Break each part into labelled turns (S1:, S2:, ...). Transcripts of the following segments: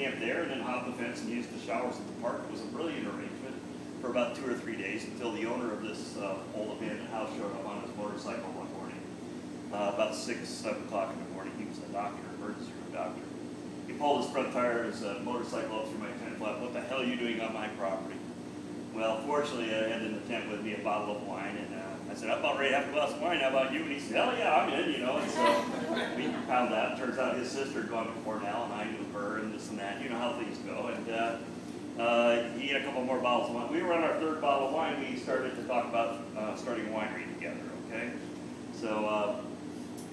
S1: camp there and then hop the fence and use the showers at the park. It was a brilliant arrangement for about 2 or 3 days until the owner of this old abandoned house showed up on his motorcycle one morning. About 6, 7 o'clock in the morning. He was a doctor, emergency room doctor. He pulled his front tire of his motorcycle up through my tent flap. "What the hell are you doing on my property?" Well, fortunately, I had in the tent with me a bottle of wine, and I said, "I'm about ready to have a glass of wine. How about you?" And he said, "Hell yeah, I'm in," you know. And so we found out. Turns out his sister had gone to Cornell, and I knew her, and this and that. You know how things go. And he had a couple more bottles of wine. We were on our 3rd bottle of wine. We started to talk about starting a winery together. Okay, so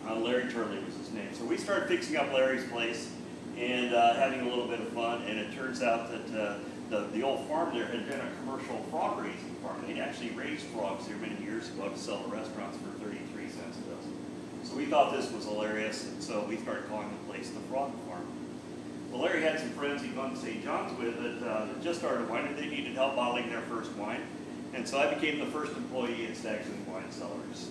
S1: Larry Turley was his name. So we started fixing up Larry's place and having a little bit of fun. And it turns out that the old farm there had been a commercial frog raising farm. They'd actually raised frogs there many years ago to sell to restaurants for 33 cents a dozen. So we thought this was hilarious, and so we started calling the place the Frog Farm. Well, Larry had some friends he'd gone to St. John's with that just started a winery. They needed help bottling their first wine, and so I became the first employee at Stag's Leap Wine Cellars.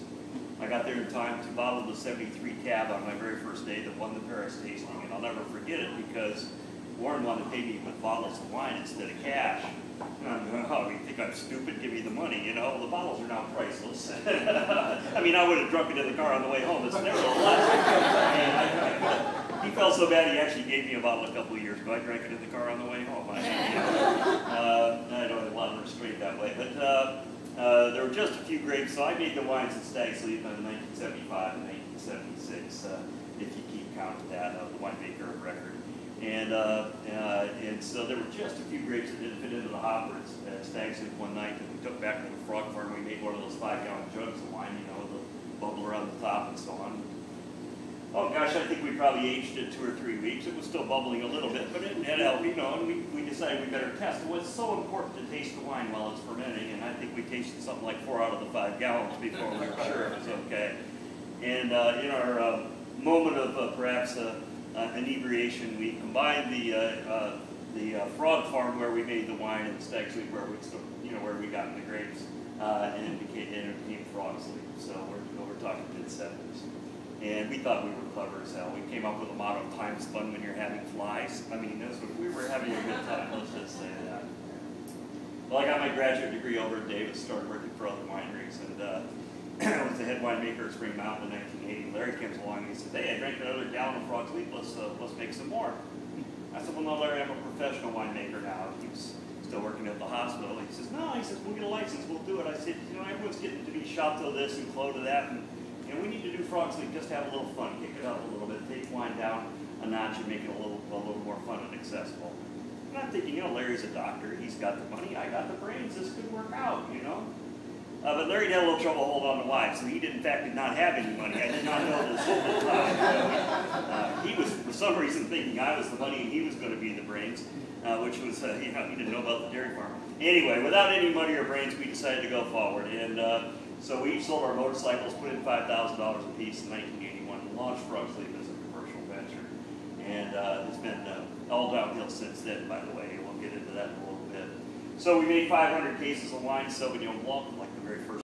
S1: I got there in time to bottle the 73 cab on my very first day that won the Paris tasting, and I'll never forget it because Warren wanted to pay me with bottles of wine instead of cash. And I'm going, "Oh, you think I'm stupid? Give me the money, you know. The bottles are now priceless." I mean, I would have drunk it in the car on the way home. It's nevertheless. He felt so bad he actually gave me a bottle a couple of years ago. I drank it in the car on the way home. I don't have a lot of restraint that way. But there were just a few grapes, so I made the wines at Stag's Leap in 1975 and 1976, if you keep count of that, the winemaker of record. And so there were just a few grapes that didn't fit into the hopper at Stag's Leap one night that we took back to the Frog Farm. We made one of those 5-gallon jugs of wine, you know, with the bubbler on the top and so on. Oh gosh, I think we probably aged it 2 or 3 weeks. It was still bubbling a little bit, but it had help, you know, and we decided we better test. It was so important to taste the wine while it's fermenting, and I think we tasted something like 4 out of the 5 gallons before we were sure it was okay. And in our moment of perhaps inebriation, we combined the Frog Farm where we made the wine and Stag's Leap where we got the grapes, and it became Frog's Leap. So we're talking mid-70s. And we thought we were clever as hell. We came up with a motto, "Time's fun when you're having flies." I mean, we were having a good time, let's just say that. Well, I got my graduate degree over at Davis, started working for other wineries, and I was the head winemaker at Spring Mountain in 1980. Larry comes along and he says, "Hey, I drank another gallon of Frog's Leap, let's make some more." I said, "Well, no, Larry, I'm a professional winemaker now." He was still working at the hospital. He says, "No," he says, "we'll get a license, we'll do it." I said, "You know, everyone's getting to be Chateau this and Clos to that, and we need to do Frog's Leap, just have a little fun, kick it up a little bit, take wine down a notch and make it a little more fun and accessible." And I'm thinking, you know, Larry's a doctor, he's got the money, I got the brains, this could work out, you know. But Larry had a little trouble holding on to wives, so he in fact did not have any money. I did not know this at the time. He was, for some reason, thinking I was the money and he was going to be the brains, which was, you know, he didn't know about the dairy farm. Anyway, without any money or brains, we decided to go forward. And so we each sold our motorcycles, put in $5,000 a piece in 1981, and launched Frog's Leap as a commercial venture. And it's been all downhill since then, by the way. We'll get into that in a little bit. So we made 500 cases of wine, Sauvignon Blanc, like the very first